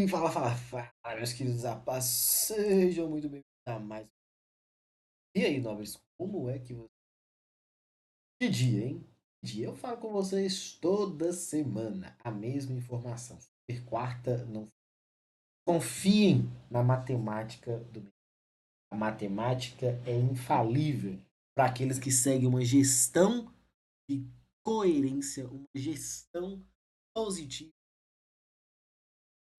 Fala, meus queridos rapazes, sejam muito bem-vindos a mais. E aí, nobres, como é que você. Que dia, hein? Que dia? Eu falo com vocês toda semana a mesma informação. Ser quarta, não. Confiem na matemática do mês. A matemática é infalível para aqueles que seguem uma gestão de coerência, uma gestão positiva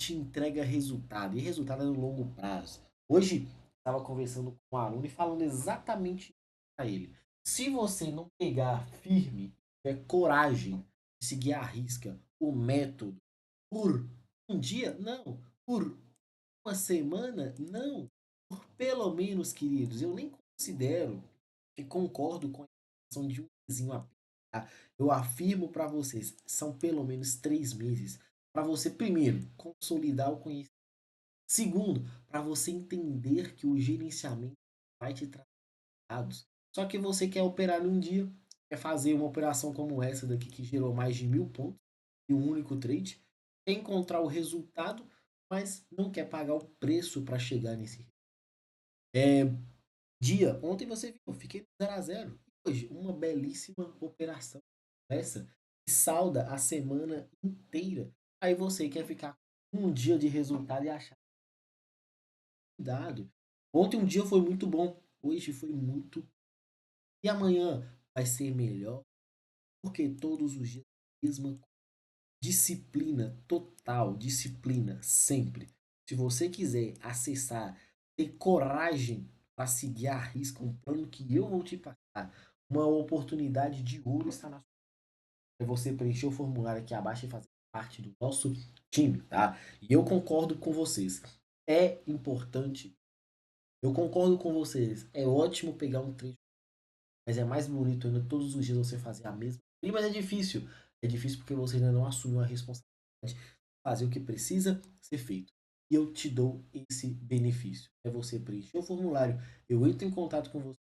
te entrega resultado, e resultado é no longo prazo. Hoje, estava conversando com um aluno e falando exatamente para ele. Se você não pegar firme, tiver coragem de seguir à risca o método por um dia, não. Por uma semana, não. Por pelo menos, queridos, eu nem considero e concordo com a informação de um vizinho apenas. Tá? Eu afirmo para vocês, são pelo menos 3 meses para você, primeiro, consolidar o conhecimento. Segundo, para você entender que o gerenciamento vai te trazer dados. Só que você quer operar num dia, quer fazer uma operação como essa daqui que gerou mais de 1.000 pontos em um único trade, quer encontrar o resultado, mas não quer pagar o preço para chegar nesse é, dia. Ontem você viu, eu fiquei 0 a 0. Hoje, uma belíssima operação essa que salda a semana inteira. Aí você quer ficar com um dia de resultado e achar cuidado. Ontem um dia foi muito bom, hoje foi muito. E amanhã vai ser melhor, porque todos os dias a mesma disciplina total, disciplina sempre. Se você quiser acessar, ter coragem para seguir a risca um plano que eu vou te passar, uma oportunidade de ouro está na sua. É você preencher o formulário aqui abaixo e fazer parte do nosso time, tá? E eu concordo com vocês. É importante. Eu concordo com vocês. É ótimo pegar um trecho, mas é mais bonito ainda todos os dias você fazer a mesma. Mas é difícil. É difícil porque você ainda não assumiu a responsabilidade de fazer o que precisa ser feito. E eu te dou esse benefício. É você preencher o formulário. Eu entro em contato com você,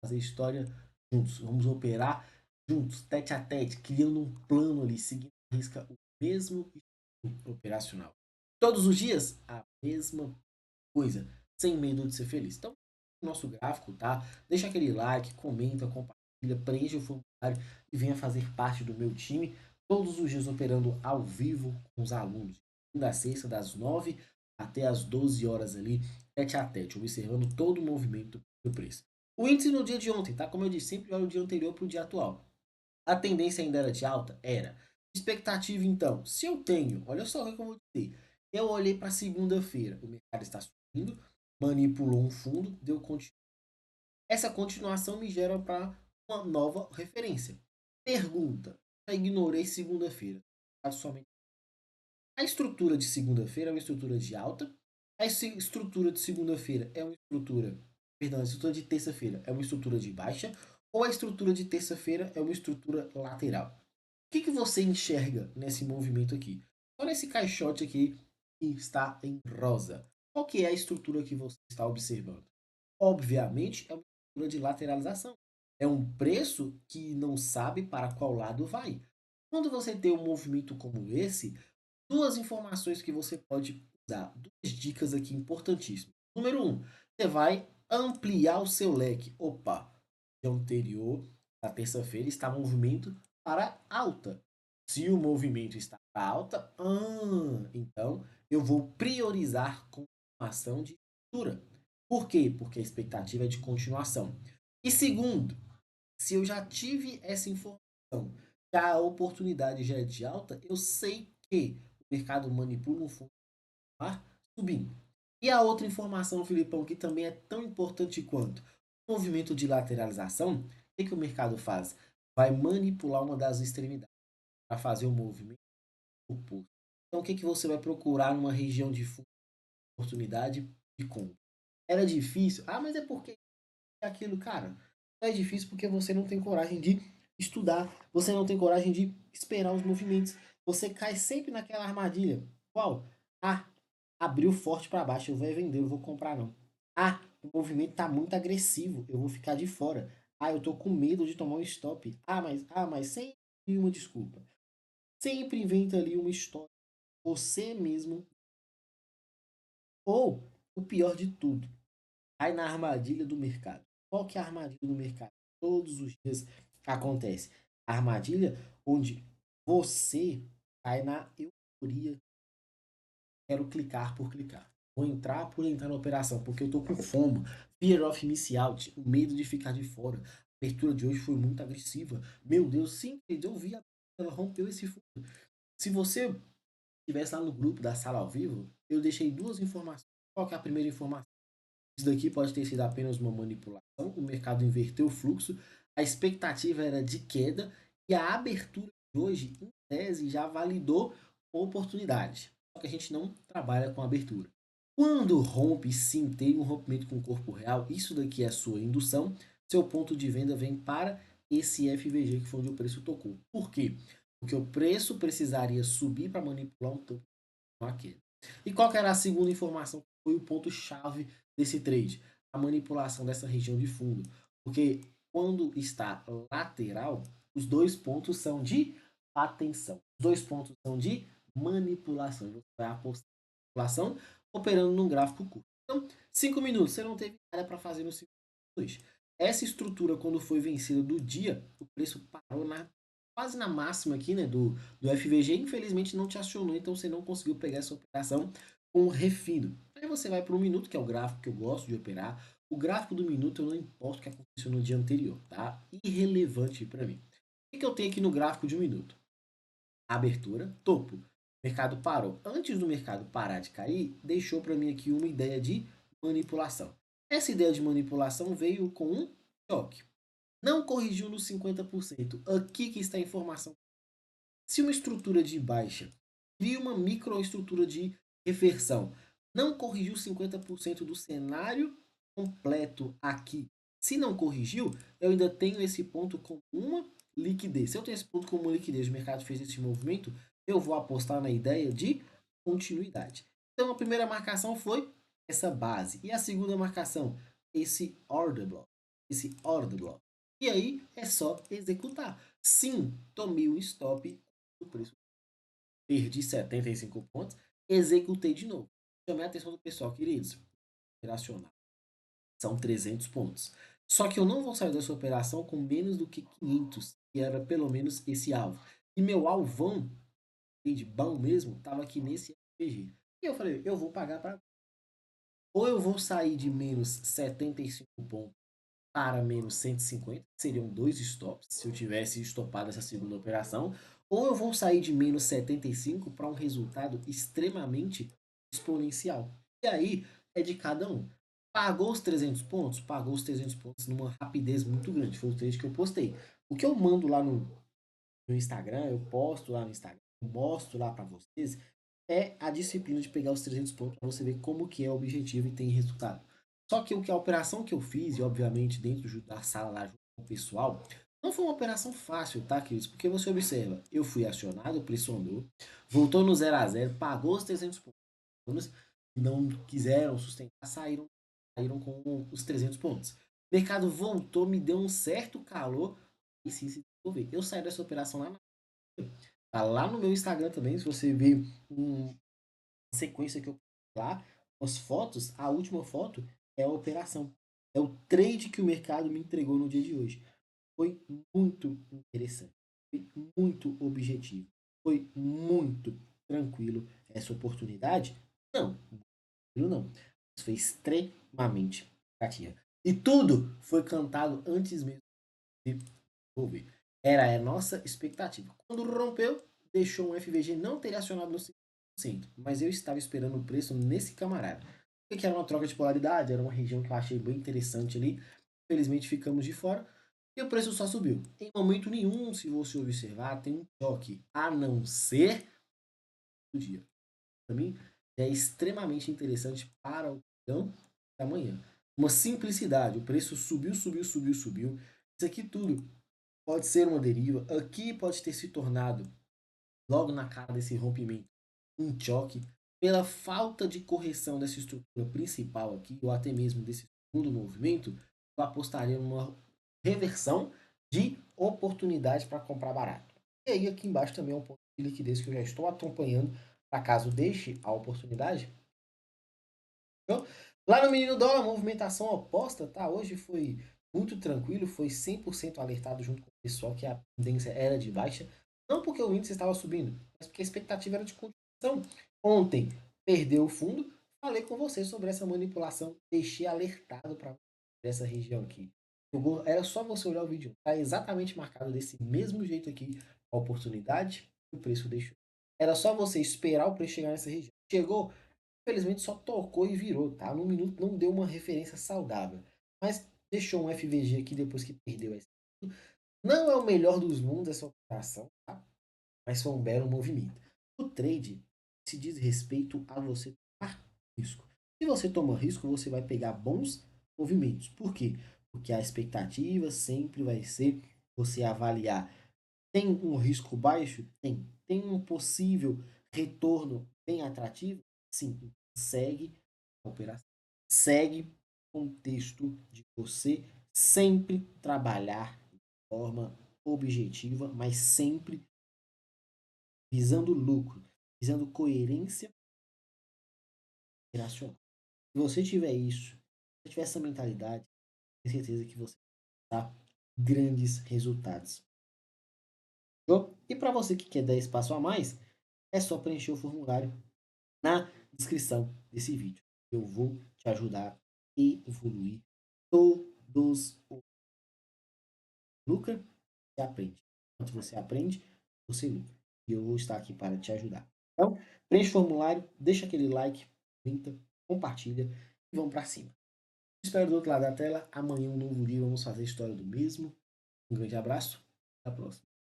fazer história juntos. Vamos operar juntos, tete a tete, criando um plano ali, seguindo a risca o mesmo estilo operacional. Todos os dias, a mesma coisa, sem medo de ser feliz. Então, nosso gráfico, tá? Deixa aquele like, comenta, compartilha, preenche o formulário e venha fazer parte do meu time todos os dias operando ao vivo com os alunos. Da sexta, das 9 até as 12 horas ali, tete a tete, observando todo o movimento do preço. O índice no dia de ontem, tá? Como eu disse, sempre olha o dia anterior para o dia atual. A tendência ainda era de alta? Era. Expectativa, então, se eu tenho, olha só o que eu vou dizer. Eu olhei para segunda-feira, o mercado está subindo, manipulou um fundo, deu continuação. Essa continuação me gera para uma nova referência. Pergunta: já ignorei segunda-feira. Somente a estrutura de segunda-feira é uma estrutura de alta. A estrutura de segunda-feira é uma estrutura. Perdão, a estrutura de terça-feira é uma estrutura de baixa. Ou a estrutura de terça-feira é uma estrutura lateral. O que você enxerga nesse movimento aqui? Olha esse caixote aqui que está em rosa. Qual que é a estrutura que você está observando? Obviamente é uma estrutura de lateralização. É um preço que não sabe para qual lado vai. Quando você tem um movimento como esse, duas informações que você pode usar, duas dicas aqui importantíssimas. Número um, você vai ampliar o seu leque. Opa, o dia anterior, na terça-feira, está movimento para alta. Se o movimento está para alta, então eu vou priorizar continuação de estrutura. Por quê? Porque a expectativa é de continuação. E segundo, se eu já tive essa informação, que a oportunidade já é de alta, eu sei que o mercado manipula um fundo subindo. E a outra informação, Filipão, que também é tão importante quanto o movimento de lateralização, o que o mercado faz? Vai manipular uma das extremidades para fazer o movimento oposto. Então, o que você vai procurar numa região de oportunidade de compra? Era difícil? Ah, mas é porque aquilo, cara, é difícil porque você não tem coragem de estudar, você não tem coragem de esperar os movimentos. Você cai sempre naquela armadilha. Qual? Ah, abriu forte para baixo, eu vou vender, eu vou comprar não. Ah, o movimento tá muito agressivo, eu vou ficar de fora. Ah, eu tô com medo de tomar um stop. Ah, mas sempre uma desculpa. Sempre inventa ali uma história. Você mesmo Ou, o pior de tudo, cai na armadilha do mercado. Qual que é a armadilha do mercado? Todos os dias acontece. A armadilha onde você cai na euforia, quero clicar por clicar. Vou entrar por entrar na operação, porque eu tô com FOMO, Fear of Missing Out, o medo de ficar de fora. A abertura de hoje foi muito agressiva. Meu Deus, sim, eu vi ela rompeu esse fundo. Se você estivesse lá no grupo da sala ao vivo, eu deixei duas informações. Qual que é a primeira informação? Isso daqui pode ter sido apenas uma manipulação, o mercado inverteu o fluxo, a expectativa era de queda e a abertura de hoje, em tese, já validou oportunidade. Só que a gente não trabalha com abertura. Quando rompe, sim, tem um rompimento com o corpo real, isso daqui é a sua indução, seu ponto de venda vem para esse FVG, que foi onde o preço tocou. Por quê? Porque o preço precisaria subir para manipular um topo queda. E qual que era a segunda informação? Foi o ponto-chave desse trade, a manipulação dessa região de fundo. Porque quando está lateral, os dois pontos são de atenção. Os dois pontos são de manipulação. Você vai apostar em manipulação operando num gráfico curto. Então, 5 minutos, você não teve nada para fazer no 5 minutos. Essa estrutura, quando foi vencida do dia, o preço parou quase na máxima aqui, né, do FVG, infelizmente não te acionou, então você não conseguiu pegar essa operação com refino. Aí você vai para o minuto, que é o gráfico que eu gosto de operar. O gráfico do minuto eu não importa o que aconteceu no dia anterior, tá? Irrelevante para mim. O que eu tenho aqui no gráfico de um minuto? Abertura, topo. O mercado parou. Antes do mercado parar de cair, deixou para mim aqui uma ideia de manipulação. Essa ideia de manipulação veio com um choque. Não corrigiu nos 50%. Aqui que está a informação. Se uma estrutura de baixa cria uma microestrutura de reversão, não corrigiu 50% do cenário completo aqui. Se não corrigiu, eu ainda tenho esse ponto com uma liquidez. Se eu tenho esse ponto com uma liquidez, o mercado fez esse movimento, eu vou apostar na ideia de continuidade. Então a primeira marcação foi essa base. E a segunda marcação, esse order block. Esse order block. E aí é só executar. Sim, tomei um stop do preço. Perdi 75 pontos, executei de novo. Chamei a atenção do pessoal, queridos. Operacional. São 300 pontos. Só que eu não vou sair dessa operação com menos do que 500, que era pelo menos esse alvo. E meu alvão, de bom mesmo, estava aqui nesse RPG. E eu falei, eu vou pagar para. Ou eu vou sair de menos 75 pontos para menos 150, que seriam dois stops, se eu tivesse estopado essa segunda operação, ou eu vou sair de menos 75 para um resultado extremamente exponencial. E aí é de cada um. Pagou os 300 pontos? Pagou os 300 pontos numa rapidez muito grande. Foi o trade que eu postei. O que eu mando lá no Instagram, eu posto lá no Instagram, eu mostro lá para vocês, é a disciplina de pegar os 300 pontos para você ver como que é o objetivo e tem resultado. Só que o que a operação que eu fiz, e obviamente dentro da sala lá junto com o pessoal, não foi uma operação fácil, tá, queridos? Porque você observa, eu fui acionado, pressionou, voltou no 0 a 0, pagou os 300 pontos, não quiseram sustentar, saíram com os 300 pontos. O mercado voltou, me deu um certo calor e sim se desenvolver. Eu saí dessa operação lá, tá lá no meu Instagram também, se você ver uma sequência que eu lá, as fotos, a última foto é a operação. É o trade que o mercado me entregou no dia de hoje. Foi muito interessante. Foi muito objetivo. Foi muito tranquilo essa oportunidade? Não, não. Isso foi extremamente cativa. E tudo foi cantado antes mesmo de envolver. Era a nossa expectativa. Quando rompeu, deixou um FVG não ter acionado no 5%, mas eu estava esperando o preço nesse camarada. Que era uma troca de polaridade, era uma região que eu achei bem interessante ali. Infelizmente ficamos de fora e o preço só subiu. Em momento nenhum, se você observar, tem um toque, a não ser o dia. Para mim, é extremamente interessante para o leilão da manhã. Uma simplicidade, o preço subiu, subiu, subiu, subiu. Isso aqui tudo pode ser uma deriva. Aqui pode ter se tornado, logo na cara desse rompimento, um choque. Pela falta de correção dessa estrutura principal aqui, ou até mesmo desse segundo movimento, eu apostaria numa reversão de oportunidade para comprar barato. E aí aqui embaixo também é um ponto de liquidez que eu já estou acompanhando, para caso deixe a oportunidade, Lá no Menino Dólar, a movimentação oposta, tá? Hoje foi muito tranquilo, foi 100% alertado junto com o pessoal que a tendência era de baixa. Não porque o índice estava subindo, mas porque a expectativa era de continuação. Ontem perdeu o fundo, falei com você sobre essa manipulação, deixei alertado para essa região aqui. Era só você olhar o vídeo, tá exatamente marcado desse mesmo jeito aqui a oportunidade e o preço deixou. Era só você esperar o preço chegar nessa região. Chegou, infelizmente só tocou e virou, tá? No minuto não deu uma referência saudável. Mas deixou um FVG aqui depois que perdeu esse. Não é o melhor dos mundos essa operação, tá? Mas foi um belo movimento. O trade se diz respeito a você tomar risco. Se você toma risco, você vai pegar bons movimentos. Por quê? Porque a expectativa sempre vai ser você avaliar. Tem um risco baixo? Tem. Tem um possível retorno bem atrativo? Sim. Segue a operação. Segue o contexto de você sempre trabalhar de forma objetiva, mas sempre visando lucro, visando coerência operacional. Se você tiver isso, se tiver essa mentalidade, tenho certeza que você terá grandes resultados. E para você que quer dar espaço a mais, é só preencher o formulário na descrição desse vídeo. Eu vou te ajudar a evoluir todos os lucra e aprende. Enquanto você aprende, você lucra. E eu vou estar aqui para te ajudar. Então, preenche o formulário, deixa aquele like, comenta, compartilha e vamos para cima. Espero do outro lado da tela. Amanhã um novo dia, vamos fazer a história do mesmo. Um grande abraço. Até a próxima.